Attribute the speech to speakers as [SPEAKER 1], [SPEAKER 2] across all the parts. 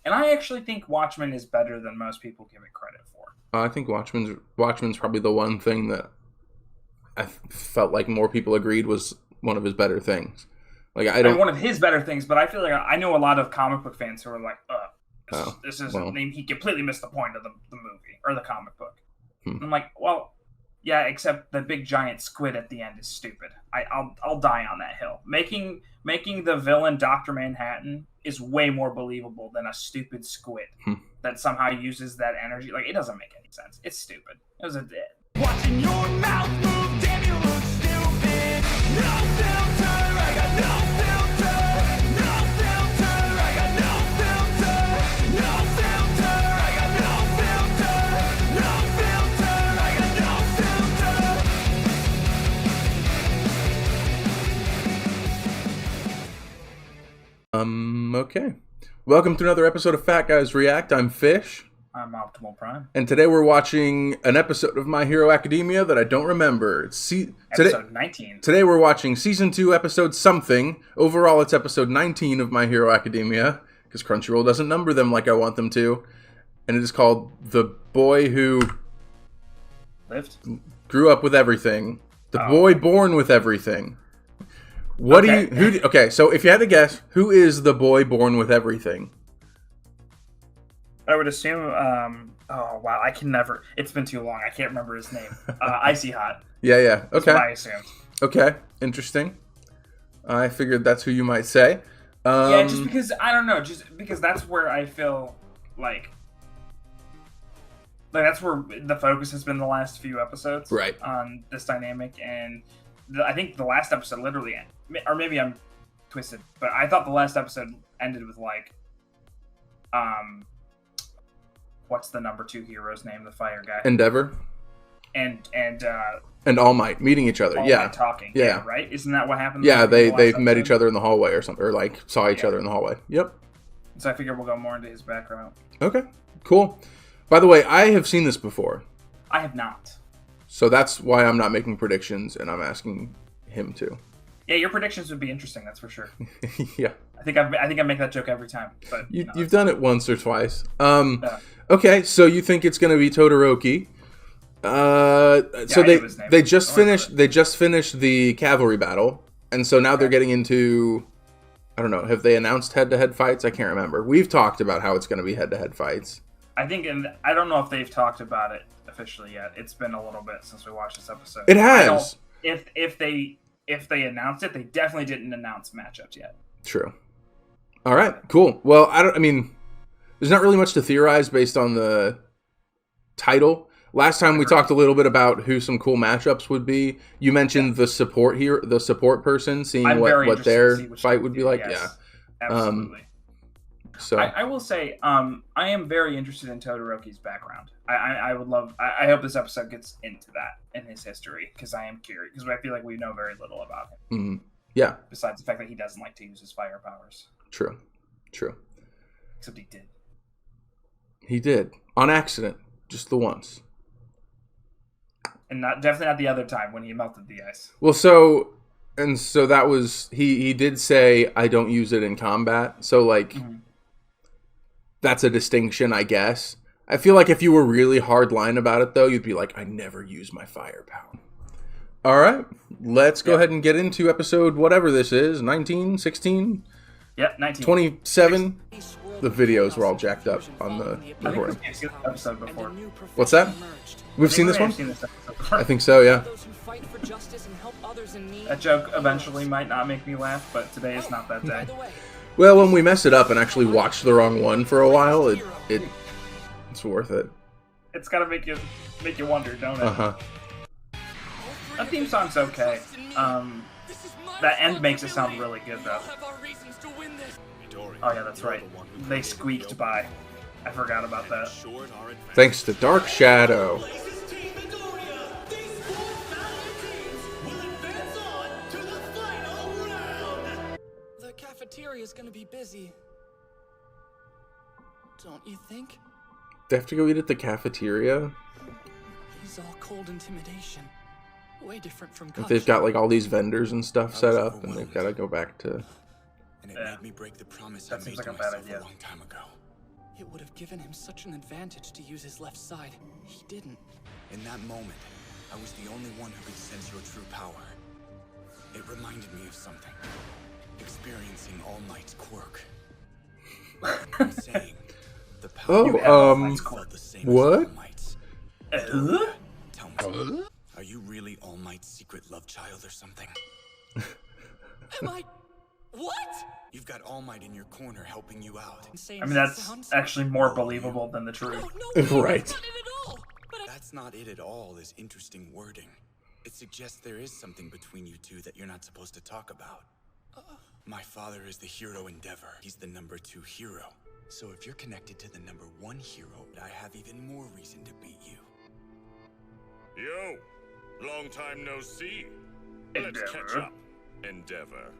[SPEAKER 1] And I actually think Watchmen is better than most people give it credit for.
[SPEAKER 2] I think Watchmen's probably the one thing that I felt like more people agreed was one of his better things. Like I
[SPEAKER 1] I mean,
[SPEAKER 2] don't.
[SPEAKER 1] one of his better things, but I feel like I know a lot of comic book fans who are like,
[SPEAKER 2] Oh
[SPEAKER 1] this isn't.
[SPEAKER 2] well.
[SPEAKER 1] He completely missed the point of the movie or the comic book.
[SPEAKER 2] Hmm.
[SPEAKER 1] And I'm like, well, yeah, except the big giant squid at the end is stupid. I'll die on that hill. Making the villain Doctor Manhattan is way more believable than a stupid squid
[SPEAKER 2] Hmm.
[SPEAKER 1] that somehow uses that energy. Like, it doesn't make any sense. It's stupid. It was a
[SPEAKER 3] Watching your mouth move, damn you look stupid. No filter, I got no filter. No filter, I got no filter. No filter, I got no filter. No filter, I got no filter.
[SPEAKER 2] Okay. Welcome to another episode of Fat Guys React. I'm Fish.
[SPEAKER 1] I'm Optimal Prime.
[SPEAKER 2] And today we're watching an episode of My Hero Academia that I don't remember.
[SPEAKER 1] Episode 19.
[SPEAKER 2] Today we're watching Season 2, Episode something. Overall, it's Episode 19 of My Hero Academia, because Crunchyroll doesn't number them like I want them to. And it is called The Boy Who
[SPEAKER 1] Lived?
[SPEAKER 2] Grew Up With Everything. The
[SPEAKER 1] Oh.
[SPEAKER 2] Boy Born With Everything.
[SPEAKER 1] Okay.
[SPEAKER 2] Okay, so if you had to guess, who is the boy born with everything?
[SPEAKER 1] I would assume, oh wow, I can never, it's been too long, I can't remember his name. Icy Hot.
[SPEAKER 2] Yeah.
[SPEAKER 1] That's
[SPEAKER 2] Okay.
[SPEAKER 1] what I assumed.
[SPEAKER 2] Okay, interesting. I figured that's who you might say.
[SPEAKER 1] Yeah, just because, I don't know, just because that's where I feel like that's where the focus has been the last few episodes.
[SPEAKER 2] Right.
[SPEAKER 1] On this dynamic, and I think the last episode literally, or maybe I'm twisted, but I thought the last episode ended with like, what's the number 2 hero's name? The fire guy.
[SPEAKER 2] Endeavor
[SPEAKER 1] And
[SPEAKER 2] and All Might meeting each other.
[SPEAKER 1] All
[SPEAKER 2] Yeah.
[SPEAKER 1] Might talking.
[SPEAKER 2] Yeah.
[SPEAKER 1] Right? Isn't that what happened?
[SPEAKER 2] Yeah,
[SPEAKER 1] in the
[SPEAKER 2] they
[SPEAKER 1] last
[SPEAKER 2] met
[SPEAKER 1] episode?
[SPEAKER 2] each other in the hallway or something, or like saw each other in the hallway. Yep.
[SPEAKER 1] So I figure we'll go more into his background.
[SPEAKER 2] Okay. Cool. By the way, I have seen this before,
[SPEAKER 1] I have not.
[SPEAKER 2] so that's why I'm not making predictions and I'm asking him to.
[SPEAKER 1] Yeah, your predictions would be interesting. That's for sure.
[SPEAKER 2] Yeah.
[SPEAKER 1] I think I make that joke every time. But
[SPEAKER 2] You've done it once or twice.
[SPEAKER 1] Yeah.
[SPEAKER 2] Okay, so you think it's going to be Todoroki? So
[SPEAKER 1] I knew his name.
[SPEAKER 2] they just
[SPEAKER 1] Don't worry
[SPEAKER 2] finished the cavalry battle, and so now they're getting into, I don't know, have they announced head-to-head fights? I can't remember. We've talked about how it's going to be head-to-head fights.
[SPEAKER 1] I think, and I don't know if they've talked about it officially yet. It's been a little bit since we watched this episode.
[SPEAKER 2] It
[SPEAKER 1] I
[SPEAKER 2] has.
[SPEAKER 1] don't- If they announced it, they definitely didn't announce matchups yet.
[SPEAKER 2] True. All right, cool. Well, I mean, there's not really much to theorize based on the title. Last time we talked a little bit about who some cool matchups would be. You mentioned the support here, the support person, seeing
[SPEAKER 1] I'm very
[SPEAKER 2] what
[SPEAKER 1] interested
[SPEAKER 2] their
[SPEAKER 1] to see which
[SPEAKER 2] fight
[SPEAKER 1] they
[SPEAKER 2] would be
[SPEAKER 1] do,
[SPEAKER 2] like.
[SPEAKER 1] yes.
[SPEAKER 2] Yeah.
[SPEAKER 1] Absolutely.
[SPEAKER 2] So
[SPEAKER 1] I will say, I am very interested in Todoroki's background. I would love. I hope this episode gets into that in his history because I am curious because I feel like we know very little about him
[SPEAKER 2] yeah,
[SPEAKER 1] besides the fact that he doesn't like to use his fire powers.
[SPEAKER 2] true.
[SPEAKER 1] Except he did.
[SPEAKER 2] He did on accident, just the once.
[SPEAKER 1] And definitely not the other time when he melted the ice.
[SPEAKER 2] Well, so that was he did say I don't use it in combat. So like that's a distinction, I guess. I feel like if you were really hard line about it though, you'd be like I never use my firepower. All right, let's go ahead and get into episode whatever this is, 19, 16,
[SPEAKER 1] Yep, 19.
[SPEAKER 2] 27. The videos were all jacked up on the
[SPEAKER 1] I think
[SPEAKER 2] recording.
[SPEAKER 1] we've seen this episode before.
[SPEAKER 2] What's that? We've seen
[SPEAKER 1] I
[SPEAKER 2] this
[SPEAKER 1] think
[SPEAKER 2] one?
[SPEAKER 1] we may have seen this episode before.
[SPEAKER 2] I think so, yeah.
[SPEAKER 1] That joke eventually might not make me laugh, but today is not that day.
[SPEAKER 2] Well, when we mess it up and actually watch the wrong one for a while, it's worth it.
[SPEAKER 1] It's gotta make you wonder, don't it?
[SPEAKER 2] Uh-huh.
[SPEAKER 1] That theme song's okay. That end makes it sound really good though. Oh yeah, that's right. They squeaked by. I forgot about that.
[SPEAKER 2] Thanks to Dark Shadow.
[SPEAKER 3] The cafeteria's gonna be busy. Don't you think?
[SPEAKER 2] They have to go eat at the cafeteria?
[SPEAKER 3] He's all cold intimidation. Way different from
[SPEAKER 2] Like they've got like all these vendors and stuff set up, and they've got to go back to...
[SPEAKER 4] And it
[SPEAKER 1] Yeah.
[SPEAKER 4] made me break the promise
[SPEAKER 1] That
[SPEAKER 4] I
[SPEAKER 1] seems
[SPEAKER 4] made
[SPEAKER 1] like
[SPEAKER 4] to
[SPEAKER 1] a bad
[SPEAKER 4] myself
[SPEAKER 1] idea.
[SPEAKER 4] a long time ago. It would have given him such an advantage to use his left side. He didn't.
[SPEAKER 5] In that moment, I was the only one who could sense your true power. It reminded me of something. Experiencing All Might's quirk. I'm saying, the power felt the same
[SPEAKER 2] what?
[SPEAKER 5] as All Might's. Tell me, are you really All Might's secret love child or something?
[SPEAKER 4] Am I? What?
[SPEAKER 5] You've got All Might in your corner helping you out.
[SPEAKER 1] I mean, that's actually more believable than the truth.
[SPEAKER 4] No,
[SPEAKER 2] Right.
[SPEAKER 4] That's not it at all. But
[SPEAKER 5] That's not it at all is interesting wording. It suggests there is something between you two that you're not supposed to talk about. My father is the hero Endeavor. He's the number 2 hero. So if you're connected to the number 1 hero, I have even more reason to beat you.
[SPEAKER 6] Yo, long time no see. Let's catch up, Endeavor.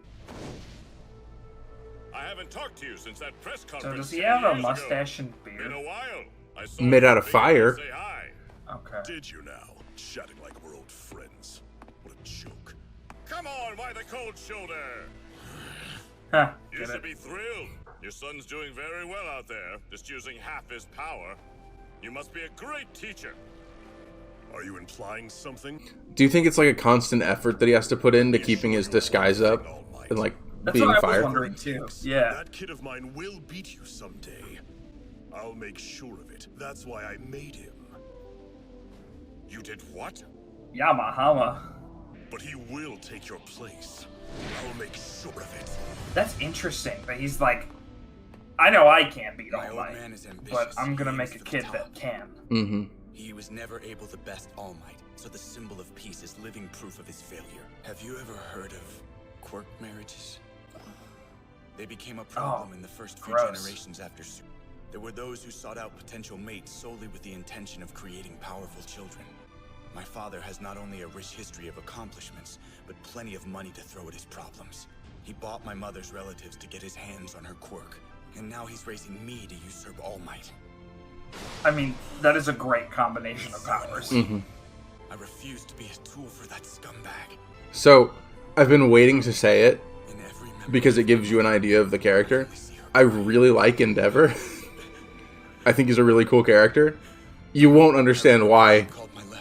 [SPEAKER 6] I haven't talked to you since that press conference.
[SPEAKER 1] So does he
[SPEAKER 6] 10
[SPEAKER 1] have a
[SPEAKER 6] years
[SPEAKER 1] mustache
[SPEAKER 6] ago.
[SPEAKER 1] and
[SPEAKER 6] Been a
[SPEAKER 1] beard?
[SPEAKER 6] while. I saw
[SPEAKER 2] Made
[SPEAKER 6] you
[SPEAKER 2] out of
[SPEAKER 6] leave
[SPEAKER 2] fire.
[SPEAKER 6] to say hi.
[SPEAKER 1] Okay.
[SPEAKER 6] Did you now? Chatting like we're old friends. What a joke. Come on, why the cold shoulder?
[SPEAKER 1] Huh.
[SPEAKER 6] You
[SPEAKER 1] Get
[SPEAKER 6] should
[SPEAKER 1] it.
[SPEAKER 6] be thrilled. Your son's doing very well out there, just using half his power. You must be a great teacher. Are you implying something?
[SPEAKER 2] Do you think it's like a constant effort that he has to put into keeping his disguise up and like
[SPEAKER 1] That's
[SPEAKER 2] being
[SPEAKER 1] what I was
[SPEAKER 2] fired?
[SPEAKER 1] wondering too. Yeah.
[SPEAKER 6] That kid of mine will beat you someday. I'll make sure of it. That's why I made him. You did what?
[SPEAKER 1] Yamahama.
[SPEAKER 6] But he will take your place. I'll make sure of it.
[SPEAKER 1] That's interesting. That he's like, I know I can't beat
[SPEAKER 5] My
[SPEAKER 1] All
[SPEAKER 5] old
[SPEAKER 1] Might,
[SPEAKER 5] man is ambitious.
[SPEAKER 1] but I'm gonna
[SPEAKER 5] He
[SPEAKER 1] make
[SPEAKER 5] aims
[SPEAKER 1] a
[SPEAKER 5] for the
[SPEAKER 1] kid
[SPEAKER 5] top.
[SPEAKER 1] that can.
[SPEAKER 2] Mm-hmm.
[SPEAKER 5] He was never able to best All Might, so the symbol of peace is living proof of his failure. Have you ever heard of quirk marriages? They became a problem in the first few
[SPEAKER 1] gross.
[SPEAKER 5] generations after Super. There were those who sought out potential mates solely with the intention of creating powerful children. My father has not only a rich history of accomplishments, but plenty of money to throw at his problems. He bought my mother's relatives to get his hands on her quirk, and now he's raising me to usurp All Might.
[SPEAKER 1] I mean, that is a great combination of powers.
[SPEAKER 2] Mm-hmm.
[SPEAKER 5] I refuse to be a tool for that scumbag.
[SPEAKER 2] So I've been waiting to say it
[SPEAKER 5] In every memory
[SPEAKER 2] because it gives you an idea of the character. I really like Endeavor. I think he's a really cool character. You won't understand why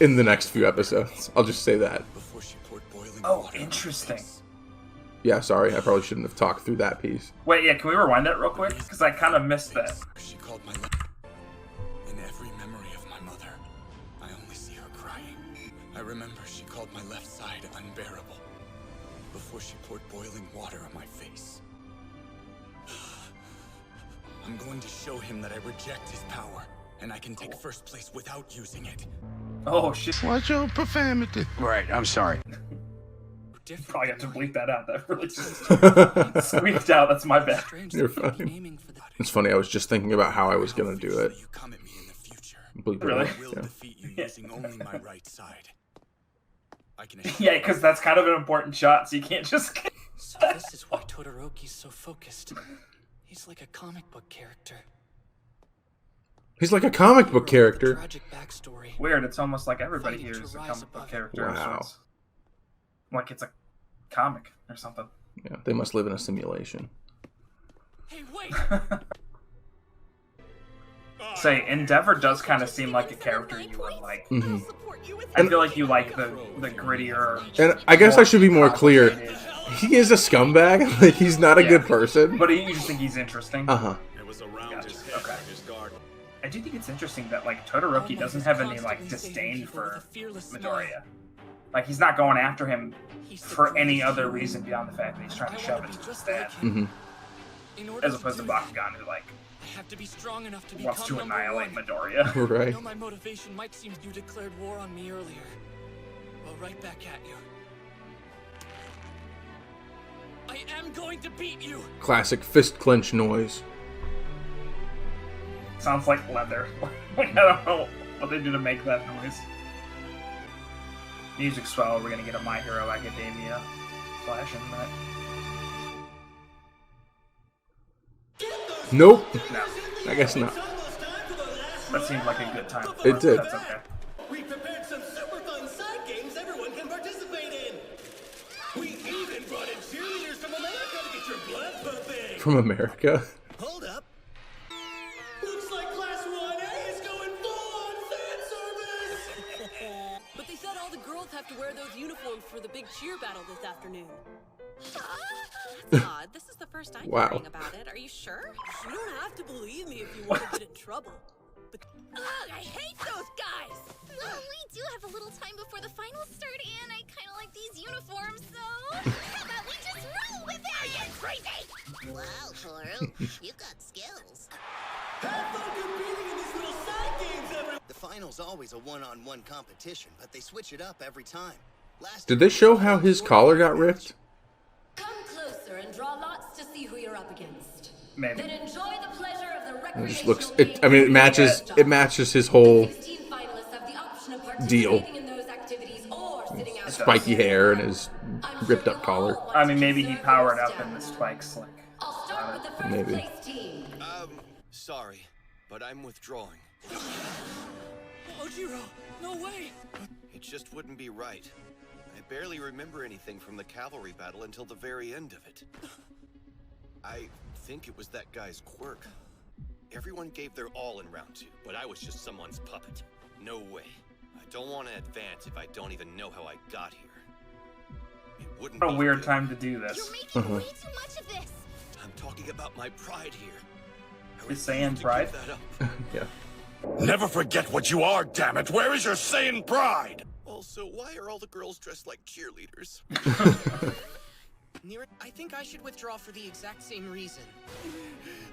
[SPEAKER 2] in the next few episodes. I'll just say that.
[SPEAKER 5] before she poured boiling
[SPEAKER 1] Oh,
[SPEAKER 5] water on my
[SPEAKER 1] interesting.
[SPEAKER 5] face.
[SPEAKER 2] Yeah, sorry. I probably shouldn't have talked through that piece.
[SPEAKER 1] Wait, yeah, can we rewind that real quick? Because I kind of missed that.
[SPEAKER 5] She called my In every memory of my mother, I only see her crying. I remember she called my left side unbearable before she poured boiling water on my face. I'm going to show him that I reject his power, and I can take first place without using it.
[SPEAKER 1] Oh shit!
[SPEAKER 7] What's your profanity? Right, I'm sorry.
[SPEAKER 1] Probably have to bleep that out. That really just squeaked out. That's my bad.
[SPEAKER 4] strange
[SPEAKER 2] You're
[SPEAKER 4] that he'd be
[SPEAKER 2] fine.
[SPEAKER 4] aiming for that.
[SPEAKER 2] It's funny. I was just thinking about how I was gonna do it.
[SPEAKER 5] You come at me in the future.
[SPEAKER 2] Bleep it
[SPEAKER 1] Really?
[SPEAKER 2] out,
[SPEAKER 5] I will
[SPEAKER 2] yeah.
[SPEAKER 5] defeat you using only my right side. I can assure
[SPEAKER 1] Yeah,
[SPEAKER 5] you
[SPEAKER 1] because that's kind of an important shot, so you can't just.
[SPEAKER 4] So this is why Todoroki's so focused. He's like a comic book character.
[SPEAKER 2] He's like a comic book
[SPEAKER 4] Hero with a
[SPEAKER 2] character.
[SPEAKER 4] Tragic backstory.
[SPEAKER 1] Weird. It's almost like everybody
[SPEAKER 4] Fighting
[SPEAKER 1] here
[SPEAKER 4] to
[SPEAKER 1] is a
[SPEAKER 4] rise
[SPEAKER 1] comic book
[SPEAKER 4] above it.
[SPEAKER 1] character. of
[SPEAKER 2] Wow.
[SPEAKER 1] sorts. Like it's a comic or something.
[SPEAKER 2] Yeah, they must live in a simulation.
[SPEAKER 4] Hey, wait!
[SPEAKER 1] Say, Endeavor does kind of seem like a character you would like.
[SPEAKER 2] Mm-hmm.
[SPEAKER 1] I feel like you like the grittier.
[SPEAKER 2] And I guess I should be more clear.
[SPEAKER 1] complicated-
[SPEAKER 2] He is a scumbag. Like he's not a good person.
[SPEAKER 1] But you just think he's interesting.
[SPEAKER 2] Uh huh.
[SPEAKER 6] It was around
[SPEAKER 1] Gotcha.
[SPEAKER 6] his head
[SPEAKER 1] Okay.
[SPEAKER 6] like his guard.
[SPEAKER 1] I do think it's interesting that like Todoroki doesn't have any like disdain for Midoriya. Like he's not going after him for any other reason beyond the fact that he's trying to shove it to his dad,
[SPEAKER 2] Mm-hmm.
[SPEAKER 1] as opposed to Bakugan, who like
[SPEAKER 4] I have to be strong enough to
[SPEAKER 1] wants to
[SPEAKER 4] become number
[SPEAKER 1] annihilate
[SPEAKER 4] one.
[SPEAKER 1] Midoriya.
[SPEAKER 4] I
[SPEAKER 2] Right.
[SPEAKER 4] know my motivation might seem you declared war on me earlier. Well, right back at you. I am going to beat you!
[SPEAKER 2] Classic fist clench noise.
[SPEAKER 1] Sounds like leather. Like I don't know what they do to make that noise. Music swell. We're gonna get a My Hero Academia flash in that.
[SPEAKER 2] Nope.
[SPEAKER 1] No,
[SPEAKER 2] I guess not.
[SPEAKER 1] that seemed like a good time. For
[SPEAKER 2] It
[SPEAKER 1] us,
[SPEAKER 2] did.
[SPEAKER 1] but That's okay.
[SPEAKER 3] We prepared some super fun side games everyone can participate in. We even brought in cheerleaders from America to get your blood pumping.
[SPEAKER 2] From America.
[SPEAKER 3] Hold up. Looks
[SPEAKER 8] both have to wear those uniforms for the big cheer battle this afternoon. That's odd. This is the first I'm hearing about it. Are you sure? You don't have to believe me if you want to get in trouble. But I hate those guys!
[SPEAKER 9] Well, we do have a little time before the finals start, and I kind of like these uniforms, so how about we just roll with it? Are you crazy? Wow, Toru, you got skills.
[SPEAKER 3] Have fun competing in these little side games, everyone.
[SPEAKER 10] The final's always a one-on-one competition, but they switch it up every time.
[SPEAKER 2] Did they show how his collar got ripped?
[SPEAKER 8] Come closer and draw lots to see who you're up against.
[SPEAKER 1] Maybe.
[SPEAKER 8] Then enjoy the pleasure of the
[SPEAKER 2] It
[SPEAKER 8] recreational
[SPEAKER 2] just looks.
[SPEAKER 8] game.
[SPEAKER 2] I mean, it matches his whole
[SPEAKER 8] 16 finalists have the option of
[SPEAKER 2] deal.
[SPEAKER 8] participating in those activities or sitting out.
[SPEAKER 2] Spiky hair and his ripped up collar.
[SPEAKER 1] I mean, maybe he powered up in the spike slick.
[SPEAKER 8] I'll start with the first
[SPEAKER 2] Maybe.
[SPEAKER 8] place team.
[SPEAKER 10] Sorry, but I'm withdrawing.
[SPEAKER 4] Ojiro, no way!
[SPEAKER 10] It just wouldn't be right. I barely remember anything from the cavalry battle until the very end of it. I think it was that guy's quirk. Everyone gave their all in round 2, but I was just someone's puppet. No way. I don't want to advance if I don't even know how I got here. It wouldn't
[SPEAKER 1] A
[SPEAKER 10] be
[SPEAKER 1] weird
[SPEAKER 10] good.
[SPEAKER 1] time to do this.
[SPEAKER 9] You're making way too much of this.
[SPEAKER 10] I'm talking about my pride here. I
[SPEAKER 1] Is
[SPEAKER 10] refuse
[SPEAKER 1] Saiyan
[SPEAKER 10] to
[SPEAKER 1] pride?
[SPEAKER 10] give that up.
[SPEAKER 2] Yeah.
[SPEAKER 6] Never forget what you are, damn it! Where is your Saiyan pride?
[SPEAKER 10] Also, why are all the girls dressed like cheerleaders?
[SPEAKER 11] I think I should withdraw for the exact same reason.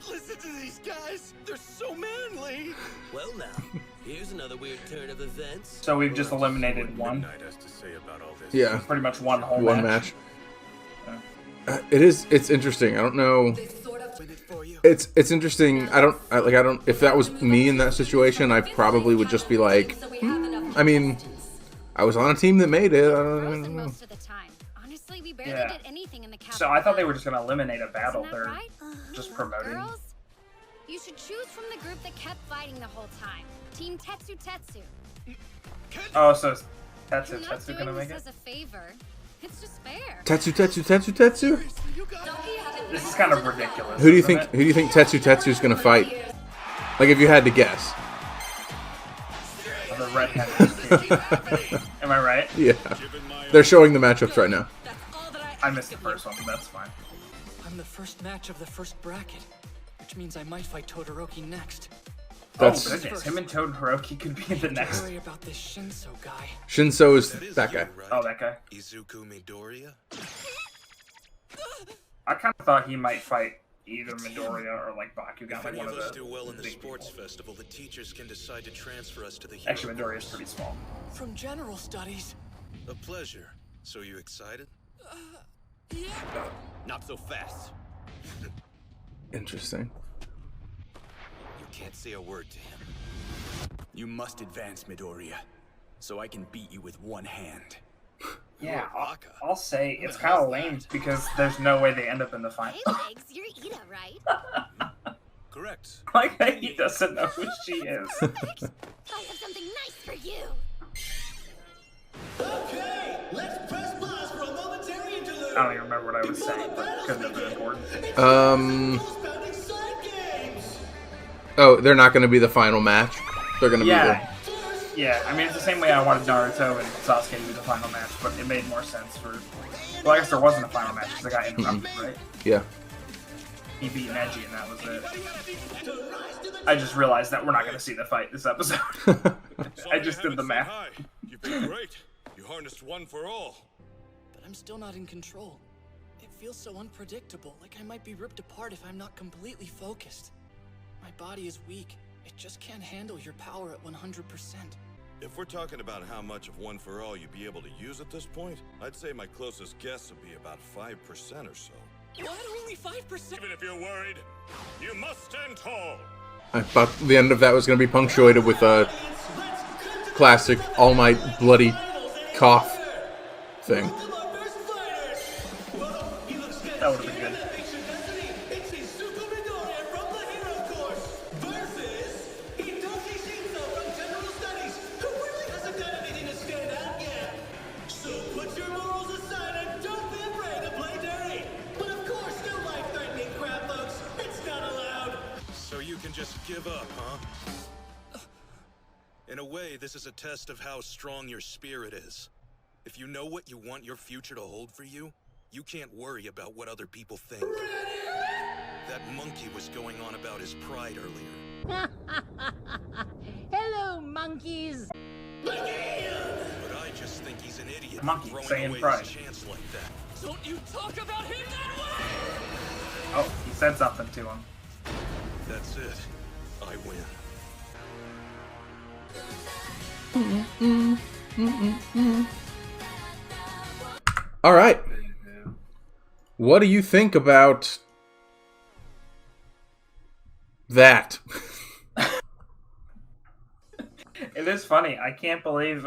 [SPEAKER 10] Listen to these guys! They're so manly!
[SPEAKER 11] Well now, here's another weird turn of events.
[SPEAKER 1] So we've just eliminated one.
[SPEAKER 6] Midnight has to say about all this.
[SPEAKER 2] Yeah.
[SPEAKER 1] Pretty much one whole
[SPEAKER 2] One
[SPEAKER 1] match.
[SPEAKER 2] match. It's interesting. I don't know. It's interesting. I don't. If that was me in that situation, I probably would just be like, I mean, I was on a team that made it. I don't know.
[SPEAKER 9] Most of the time. Honestly, we barely
[SPEAKER 1] Yeah.
[SPEAKER 9] did anything in the capital.
[SPEAKER 1] So I thought they were just gonna eliminate a battle.
[SPEAKER 9] Isn't that
[SPEAKER 1] They're
[SPEAKER 9] right?
[SPEAKER 1] just promoting.
[SPEAKER 9] Girls, you should choose from the group that kept fighting the whole time. Team Tetsu Tetsu.
[SPEAKER 1] Oh, so is
[SPEAKER 9] You're
[SPEAKER 1] Tetsu
[SPEAKER 9] not
[SPEAKER 1] Tetsu
[SPEAKER 9] doing
[SPEAKER 1] gonna make
[SPEAKER 9] this
[SPEAKER 1] it?
[SPEAKER 9] as a favor. It's just fair.
[SPEAKER 2] Tetsu.
[SPEAKER 1] This is kind of ridiculous.
[SPEAKER 2] Who do you
[SPEAKER 1] isn't
[SPEAKER 2] think?
[SPEAKER 1] it?
[SPEAKER 2] Who do you think Tetsu's gonna fight? Like, if you had to guess.
[SPEAKER 1] The redhead. Am I right?
[SPEAKER 2] Yeah. They're showing the matchups right now.
[SPEAKER 1] I missed the first one, but that's fine.
[SPEAKER 4] I'm the first match of the first bracket, which means I might fight Todoroki next.
[SPEAKER 2] That's
[SPEAKER 1] Oh goodness, him and Todoroki could be the
[SPEAKER 4] Don't
[SPEAKER 1] next.
[SPEAKER 4] worry about this Shinso guy.
[SPEAKER 2] Shinso is that guy.
[SPEAKER 1] Oh, that guy.
[SPEAKER 5] Izuku Midoriya?
[SPEAKER 1] I kind of thought he might fight either Midoriya or like Bakugan,
[SPEAKER 5] If
[SPEAKER 1] like
[SPEAKER 5] any
[SPEAKER 1] one
[SPEAKER 5] of
[SPEAKER 1] of
[SPEAKER 5] us
[SPEAKER 1] the
[SPEAKER 5] do well in the
[SPEAKER 1] big
[SPEAKER 5] sports
[SPEAKER 1] people.
[SPEAKER 5] festival, the teachers can decide to transfer us to the hero
[SPEAKER 1] Actually, Midoriya's
[SPEAKER 5] course.
[SPEAKER 1] pretty small.
[SPEAKER 4] From general studies.
[SPEAKER 5] A pleasure. So you excited?
[SPEAKER 4] Yeah.
[SPEAKER 10] Not so fast.
[SPEAKER 2] Interesting.
[SPEAKER 10] You can't say a word to him.
[SPEAKER 5] You must advance, Midoriya, so I can beat you with one hand.
[SPEAKER 1] Yeah,
[SPEAKER 5] Baka.
[SPEAKER 1] I'll say it's kind of lame because there's no way they end up in the final.
[SPEAKER 9] Hey, Legs, you're Ida, right?
[SPEAKER 5] Correct.
[SPEAKER 1] Like that he doesn't know who she is.
[SPEAKER 9] I have something nice for you.
[SPEAKER 3] Okay, let's press pause for a momentary interlude.
[SPEAKER 1] I don't even remember what I was saying, but couldn't have been important.
[SPEAKER 3] Pounding side games.
[SPEAKER 2] Oh, they're not going to be the final match. They're going to be
[SPEAKER 1] Yeah, yeah. I mean, it's the same way I wanted Naruto and Sasuke to be the final match, but it made more sense for. Well, I guess there wasn't a final match because I got interrupted, right?
[SPEAKER 2] the. Yeah.
[SPEAKER 1] He beat Neji, and that was it. I just realized that we're not going to see the fight this episode. I just did the math.
[SPEAKER 6] Hi. You've been great. You harnessed one for all.
[SPEAKER 4] But I'm still not in control. It feels so unpredictable, like I might be ripped apart if I'm not completely focused. My body is weak. It just can't handle your power at 100%.
[SPEAKER 6] If we're talking about how much of one for all you'd be able to use at this point, I'd say my closest guess would be about 5% or so.
[SPEAKER 4] What? Only 5%?
[SPEAKER 6] Even if you're worried, you must stand tall.
[SPEAKER 2] I thought the end of that was going to be punctuated with a classic All Might bloody cough thing.
[SPEAKER 1] That would have been good.
[SPEAKER 3] It's Izuku Midoriya from the hero course versus Hitoshi Shinso from general studies, who really hasn't done anything to stand out yet. So put your morals aside and don't be afraid to play dirty. But of course, no life-threatening crap, folks. It's not allowed.
[SPEAKER 5] So you can just give up, huh? In a way, this is a test of how strong your spirit is. If you know what you want your future to hold for you, you can't worry about what other people think. That monkey was going on about his pride earlier.
[SPEAKER 12] Hello, monkeys.
[SPEAKER 5] But I just think he's an idiot
[SPEAKER 1] Monkey
[SPEAKER 5] for
[SPEAKER 1] saying
[SPEAKER 5] throwing away
[SPEAKER 1] pride.
[SPEAKER 5] his chance like that.
[SPEAKER 4] Don't you talk about him that way!
[SPEAKER 1] Oh, he said something to him.
[SPEAKER 5] That's it. I win.
[SPEAKER 2] All right. What do you think about that?
[SPEAKER 1] It is funny. I can't believe.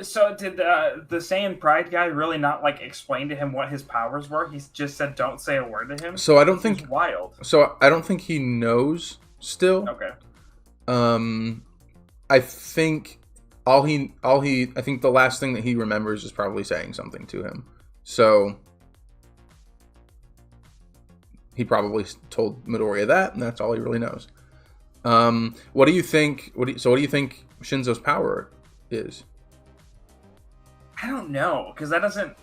[SPEAKER 1] So did the Saiyan Pride guy really not like explain to him what his powers were? He just said, "Don't say a word to him."
[SPEAKER 2] So I don't think
[SPEAKER 1] It's wild.
[SPEAKER 2] So I don't think he knows still.
[SPEAKER 1] Okay.
[SPEAKER 2] I think I think the last thing that he remembers is probably saying something to him. So he probably told Midoriya that, and that's all he really knows. What do you think? What do you think Shinzo's power is?
[SPEAKER 1] I don't know, because that doesn't.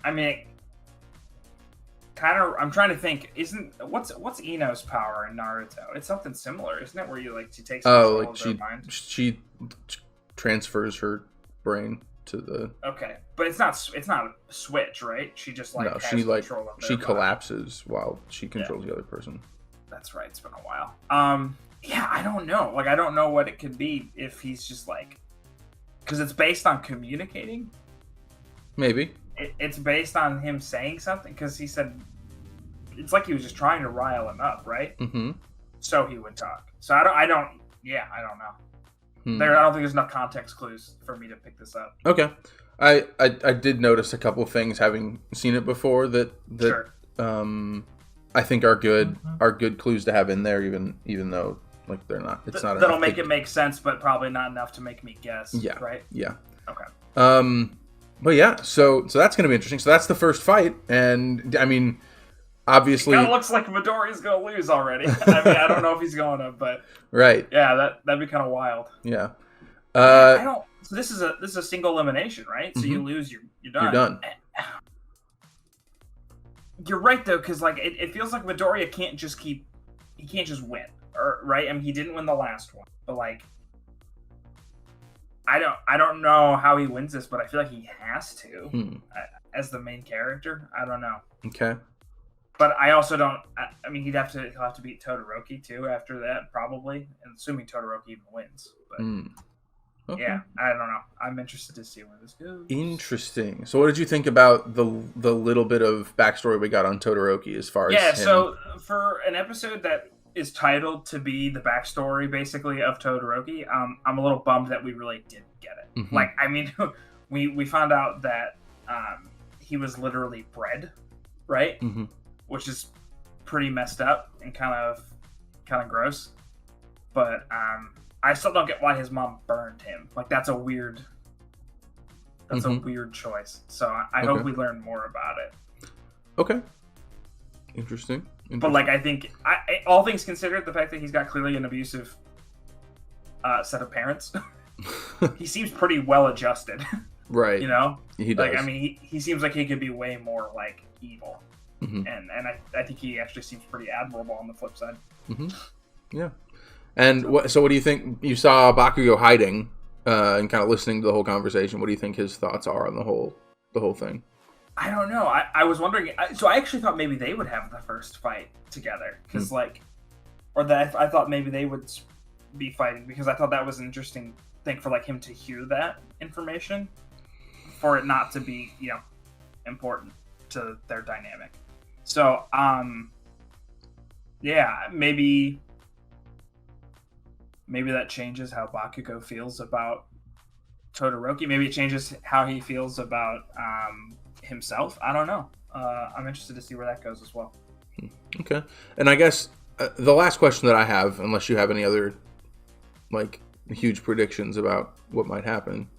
[SPEAKER 1] I mean, kind of. I'm trying to think. What's Ino's power in Naruto? It's something similar, isn't it? Where she takes control of their mind.
[SPEAKER 2] She transfers her brain to the.
[SPEAKER 1] Okay, but it's not a switch, right? She just
[SPEAKER 2] No,
[SPEAKER 1] has
[SPEAKER 2] she
[SPEAKER 1] control of their
[SPEAKER 2] she
[SPEAKER 1] body.
[SPEAKER 2] collapses while she controls the other person.
[SPEAKER 1] That's right. It's been a while. Yeah, I don't know. Like, I don't know what it could be if he's just like, because it's based on communicating.
[SPEAKER 2] Maybe.
[SPEAKER 1] It's based on him saying something, because he said it's like he was just trying to rile him up, right?
[SPEAKER 2] Mm-hmm.
[SPEAKER 1] So he would talk. So I don't know. I don't think there's enough context clues for me to pick this up.
[SPEAKER 2] Okay, I did notice a couple things having seen it before that
[SPEAKER 1] Sure.
[SPEAKER 2] I think are good clues to have in there, even though like they're not. It's not.
[SPEAKER 1] That'll make it make sense, but probably not enough to make me guess.
[SPEAKER 2] Yeah.
[SPEAKER 1] Right.
[SPEAKER 2] Yeah.
[SPEAKER 1] Okay.
[SPEAKER 2] But yeah, so that's going to be interesting. So that's the first fight, and I mean, obviously,
[SPEAKER 1] It kind of looks like Midoriya's gonna lose already. I mean, I don't know if he's going to, but
[SPEAKER 2] right.
[SPEAKER 1] Yeah, that'd be kind of wild.
[SPEAKER 2] Yeah.
[SPEAKER 1] I don't. So this is a single elimination, right? So you lose, you're done.
[SPEAKER 2] You're done.
[SPEAKER 1] You're right though, because like it feels like Midoriya can't just win, or right? I mean, he didn't win the last one, but like, I don't know how he wins this, but I feel like he has to as the main character. I don't know.
[SPEAKER 2] Okay.
[SPEAKER 1] But I also don't. I mean, he'll have to beat Todoroki too after that, probably, and assuming Todoroki even wins. But
[SPEAKER 2] Okay.
[SPEAKER 1] yeah, I don't know. I'm interested to see where this goes.
[SPEAKER 2] Interesting. So, what did you think about the little bit of backstory we got on Todoroki as far as him?
[SPEAKER 1] So for an episode that is titled to be the backstory, basically, of Todoroki, I'm a little bummed that we really didn't get it.
[SPEAKER 2] Mhm.
[SPEAKER 1] Like, I mean, we found out that he was literally bred, right?
[SPEAKER 2] Mm-hmm.
[SPEAKER 1] Which is pretty messed up and kind of gross. But I still don't get why his mom burned him. Like, that's a weird choice. So I hope we learn more about it.
[SPEAKER 2] Okay. Interesting.
[SPEAKER 1] But like, I think, all things considered, the fact that he's got clearly an abusive set of parents, he seems pretty well adjusted.
[SPEAKER 2] Right.
[SPEAKER 1] You know?
[SPEAKER 2] He does.
[SPEAKER 1] Like, I mean, he seems like he could be way more like evil.
[SPEAKER 2] Mm-hmm.
[SPEAKER 1] And I think he actually seems pretty admirable on the flip side.
[SPEAKER 2] Mm-hmm. Yeah. And so what do you think? You saw Bakugo hiding and kind of listening to the whole conversation. What do you think his thoughts are on the whole thing?
[SPEAKER 1] I don't know. I was wondering. So I actually thought maybe they would have the first fight together, because I thought maybe they would be fighting, because I thought that was an interesting thing for like him to hear that information, for it not to be important to their dynamic. So yeah, maybe that changes how Bakugo feels about Todoroki. Maybe it changes how he feels about himself. I don't know. I'm interested to see where that goes as well.
[SPEAKER 2] Okay. And I guess the last question that I have, unless you have any other like huge predictions about what might happen.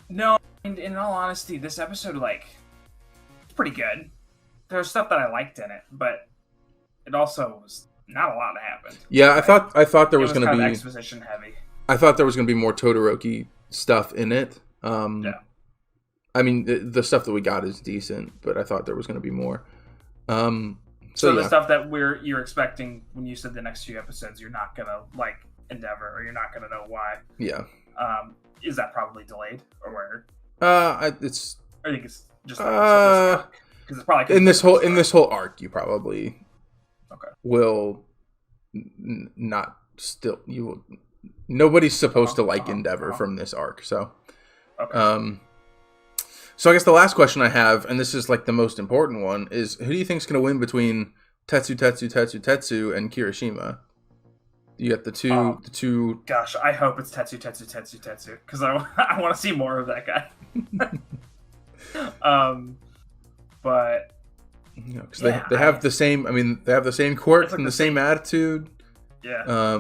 [SPEAKER 1] No, in all honesty, this episode, like, it's pretty good. There's stuff that I liked in it, but it also was not a lot happened.
[SPEAKER 2] Yeah,
[SPEAKER 1] right?
[SPEAKER 2] I thought there was going to be
[SPEAKER 1] exposition heavy.
[SPEAKER 2] I thought there was going to be more Todoroki stuff in it.
[SPEAKER 1] Yeah.
[SPEAKER 2] I mean, the stuff that we got is decent, but I thought there was going to be more.
[SPEAKER 1] So the stuff that you're expecting when you said the next few episodes, you're not gonna like Endeavor, or you're not gonna know why.
[SPEAKER 2] Yeah.
[SPEAKER 1] Is that probably delayed or where?
[SPEAKER 2] I
[SPEAKER 1] think it's just because it's probably
[SPEAKER 2] in this whole arc, you probably will not still you will. Nobody's supposed to like Endeavor from this arc, so.
[SPEAKER 1] Okay.
[SPEAKER 2] So I guess the last question I have, and this is like the most important one, is who do you think is going to win between Tetsu, and Kirishima? You got the two.
[SPEAKER 1] Gosh, I hope it's Tetsu, because I want to see more of that guy. But
[SPEAKER 2] because they have the same. I mean, they have the same quirk and the same attitude.
[SPEAKER 1] Yeah.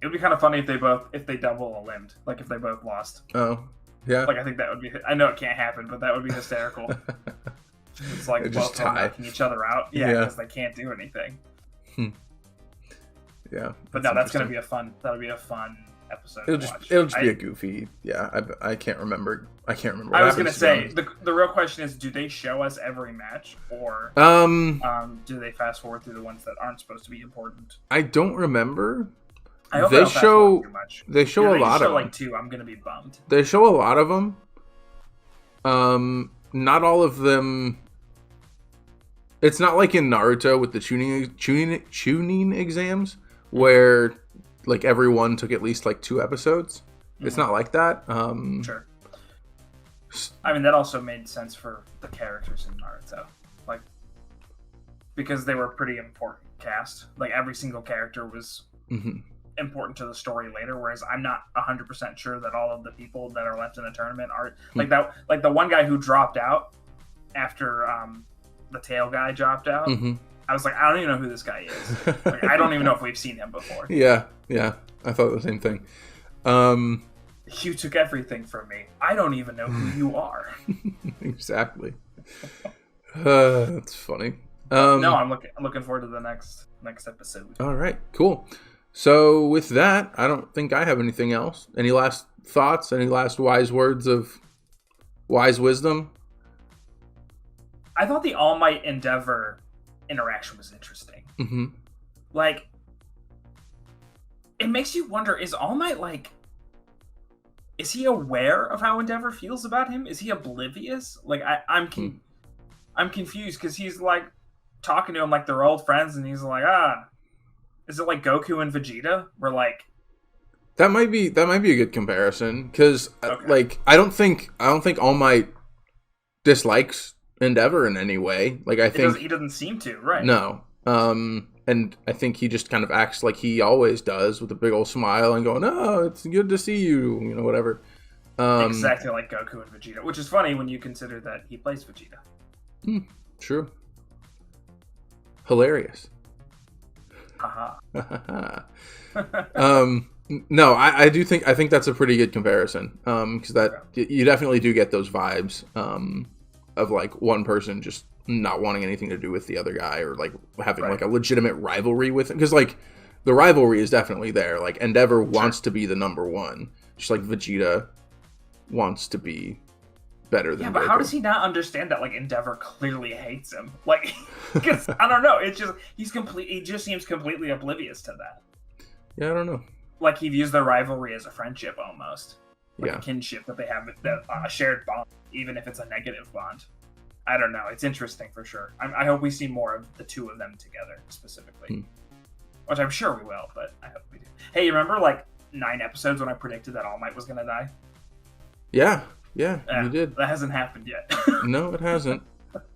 [SPEAKER 1] It would be kind of funny if they double a limbed, like if they both lost.
[SPEAKER 2] Oh. Yeah.
[SPEAKER 1] Like I think that would be. I know it can't happen, but that would be hysterical. It's like both of them knocking each other out. Yeah, because they can't do anything.
[SPEAKER 2] Yeah.
[SPEAKER 1] But no, that's gonna be a fun. That'll be a fun episode.
[SPEAKER 2] It'll just be a goofy. Yeah, I can't remember. I
[SPEAKER 1] was gonna say the real question is, do they show us every match, or do they fast forward through the ones that aren't supposed to be important?
[SPEAKER 2] I don't remember.
[SPEAKER 1] I hope
[SPEAKER 2] they show a lot of them.
[SPEAKER 1] Like 2, I'm gonna be bummed.
[SPEAKER 2] They show a lot of them. Not all of them. It's not like in Naruto with the tuning exams where like everyone took at least like 2 episodes. It's not like that.
[SPEAKER 1] Sure. I mean, that also made sense for the characters in Naruto, like because they were pretty important cast. Like every single character was. Important to the story later, whereas I'm not 100% sure that all of the people that are left in the tournament are like that. Like the one guy who dropped out after the tail guy dropped out. I was like, I don't even know who this guy is. Like, I don't even know if we've seen him before.
[SPEAKER 2] Yeah, I thought the same thing.
[SPEAKER 1] You took everything from me. I don't even know who you are.
[SPEAKER 2] Exactly. That's funny.
[SPEAKER 1] No, I'm looking forward to the next episode.
[SPEAKER 2] All right, cool. So with that, I don't think I have anything else. Any last thoughts? Any last wise words of wise wisdom?
[SPEAKER 1] I thought the All Might Endeavor interaction was interesting. Like, it makes you wonder, is All Might like... Is he aware of how Endeavor feels about him? Is he oblivious? Like, I'm confused, because he's like talking to him like they're old friends, and he's like, is it like Goku and Vegeta? We're like,
[SPEAKER 2] that might be a good comparison, because like I don't think All Might dislikes Endeavor in any way. Like I think
[SPEAKER 1] he doesn't seem to, right?
[SPEAKER 2] No, and I think he just kind of acts like he always does, with a big old smile and going, "Oh, it's good to see you," whatever.
[SPEAKER 1] Exactly like Goku and Vegeta, which is funny when you consider that he plays Vegeta.
[SPEAKER 2] True. Hilarious. No, I think that's a pretty good comparison, because that you definitely do get those vibes of like one person just not wanting anything to do with the other guy, or like having like a legitimate rivalry with him, because like the rivalry is definitely there. Like Endeavor wants to be the number one, just like Vegeta wants to be better than
[SPEAKER 1] but
[SPEAKER 2] Goku.
[SPEAKER 1] how does he not understand that like Endeavor clearly hates him? Like, because I don't know, it's just he just seems completely oblivious to that.
[SPEAKER 2] Yeah, I don't know.
[SPEAKER 1] Like he views their rivalry as a friendship almost, like a kinship that they have, a shared bond, even if it's a negative bond. I don't know. It's interesting for sure. I hope we see more of the two of them together specifically, which I'm sure we will. But I hope we do. Hey, you remember like 9 episodes when I predicted that All Might was gonna die?
[SPEAKER 2] Yeah, you did.
[SPEAKER 1] That hasn't happened yet.
[SPEAKER 2] No, it hasn't.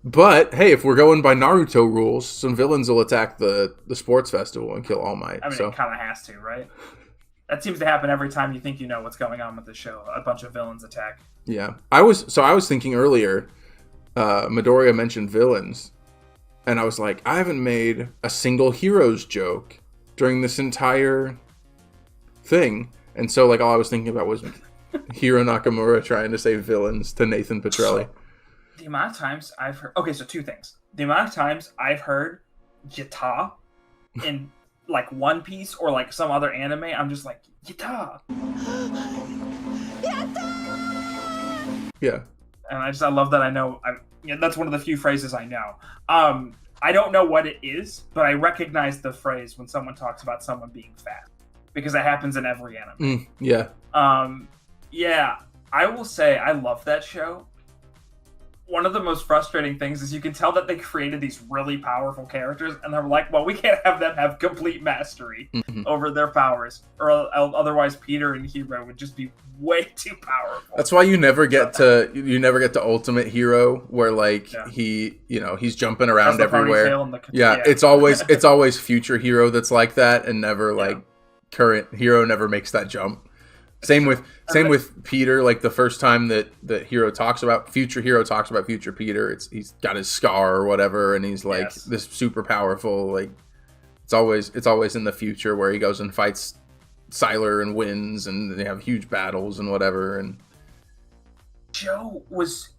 [SPEAKER 2] But hey, if we're going by Naruto rules, some villains will attack the sports festival and kill All Might.
[SPEAKER 1] I mean, it kind of has to, right? That seems to happen every time you think you know what's going on with the show. A bunch of villains attack.
[SPEAKER 2] Yeah, I was thinking earlier. Midoriya mentioned villains, and I was like, I haven't made a single heroes joke during this entire thing, and so like all I was thinking about was Hiro Nakamura trying to say villains to Nathan Petrelli.
[SPEAKER 1] The amount of times I've heard... Okay, so 2 things. The amount of times I've heard Yata in like One Piece or like some other anime, I'm just like, Yata!
[SPEAKER 2] Yeah.
[SPEAKER 1] And I love that I know. That's one of the few phrases I know. I don't know what it is, but I recognize the phrase when someone talks about someone being fat, because it happens in every anime.
[SPEAKER 2] Yeah.
[SPEAKER 1] Yeah, I will say I love that show. One of the most frustrating things is you can tell that they created these really powerful characters, and they're like, well, we can't have them have complete mastery over their powers, or otherwise Peter and Hero would just be way too powerful.
[SPEAKER 2] That's why you never get to Ultimate Hero, where like he's jumping around everywhere. It's always Future Hero that's like that, and never like current Hero never makes that jump. Same with Peter. Like the first time that Hero talks about Future Hero talks about Future Peter, he's got his scar or whatever, and he's like this super powerful. Like it's always in the future where he goes and fights Sylar and wins, and they have huge battles and whatever. And
[SPEAKER 1] show was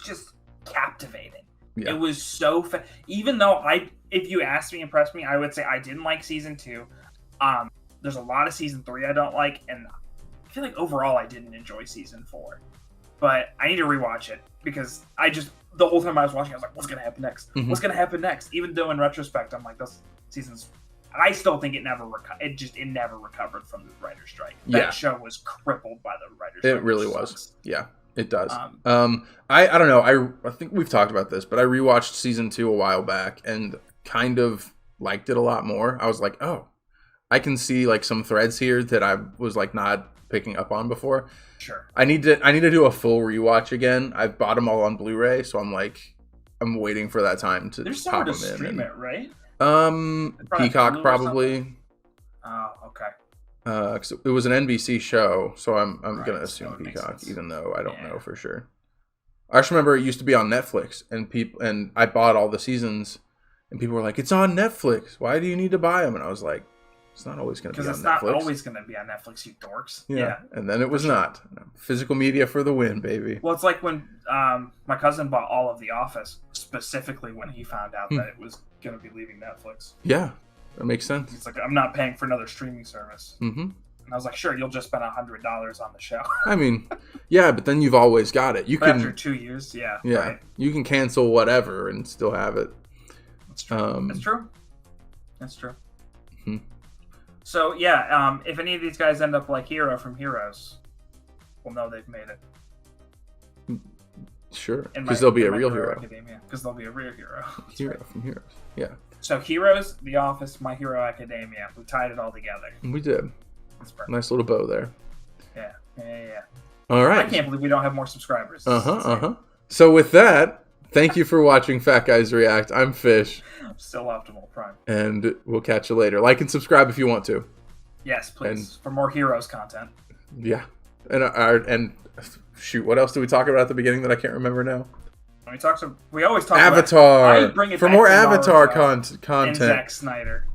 [SPEAKER 1] just captivating.
[SPEAKER 2] Yeah.
[SPEAKER 1] It was so even though if you asked me, impressed me, I would say I didn't like season 2. There's a lot of season 3 I don't like, and I feel like overall I didn't enjoy season 4, but I need to rewatch it because the whole time I was watching, I was like, "What's gonna happen next? What's gonna happen next?" Even though in retrospect, I'm like, "Those seasons," I still think it never recovered from the writer's strike. That show was crippled by the writer's strike.
[SPEAKER 2] It really was. Yeah, it does. I don't know. I think we've talked about this, but I rewatched season 2 a while back and kind of liked it a lot more. I was like, oh, I can see like some threads here that I was like not picking up on before.
[SPEAKER 1] Sure.
[SPEAKER 2] I need to do a full rewatch again. I've bought them all on Blu-ray, so I'm waiting for that time to pop them in.
[SPEAKER 1] Stream it, right?
[SPEAKER 2] Peacock probably.
[SPEAKER 1] Oh, okay.
[SPEAKER 2] 'Cause it was an NBC show, so I'm gonna assume
[SPEAKER 1] so
[SPEAKER 2] Peacock, even though I don't know for sure. I just remember it used to be on Netflix, and I bought all the seasons, and people were like, "It's on Netflix. Why do you need to buy them?" And I was like, "It's not always going to be on Netflix." Because
[SPEAKER 1] it's not always going to be on Netflix, you dorks.
[SPEAKER 2] Yeah. And then it was not. Physical media for the win, baby.
[SPEAKER 1] Well, it's like when my cousin bought all of The Office, specifically when he found out that it was going to be leaving Netflix.
[SPEAKER 2] Yeah, that makes sense.
[SPEAKER 1] He's like, "I'm not paying for another streaming service." Mm-hmm. And I was like, "Sure, you'll just spend $100 on the show."
[SPEAKER 2] I mean, yeah, but then you've always got it.
[SPEAKER 1] After 2 years, yeah. Right.
[SPEAKER 2] You can cancel whatever and still have it.
[SPEAKER 1] That's true. That's true.
[SPEAKER 2] Mm-hmm.
[SPEAKER 1] So yeah, if any of these guys end up like Hero from Heroes, we'll know they've made it.
[SPEAKER 2] Sure, because they'll be a real hero.
[SPEAKER 1] Because they'll be a real hero.
[SPEAKER 2] Hero from Heroes. Yeah.
[SPEAKER 1] So Heroes, The Office, My Hero Academia. We tied it all together.
[SPEAKER 2] We did.
[SPEAKER 1] That's perfect.
[SPEAKER 2] Nice little bow there.
[SPEAKER 1] Yeah.
[SPEAKER 2] All right.
[SPEAKER 1] I can't believe we don't have more subscribers.
[SPEAKER 2] So with that, thank you for watching Fat Guys React. I'm Fish.
[SPEAKER 1] I'm still Optimal Prime.
[SPEAKER 2] And we'll catch you later. Like and subscribe if you want to.
[SPEAKER 1] Yes, please. For more Heroes content.
[SPEAKER 2] Yeah. And shoot, what else did we talk about at the beginning that I can't remember now?
[SPEAKER 1] We always talk
[SPEAKER 2] About
[SPEAKER 1] Avatar.
[SPEAKER 2] For more Avatar content.
[SPEAKER 1] And Zack Snyder.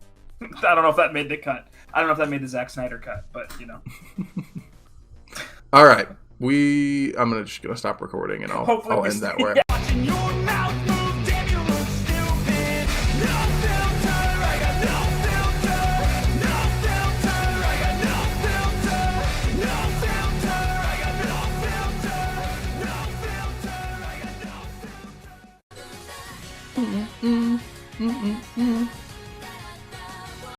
[SPEAKER 1] I don't know if that made the cut. I don't know if that made the Zack Snyder cut, but you know.
[SPEAKER 2] All right. I'm just gonna stop recording and I'll end that way.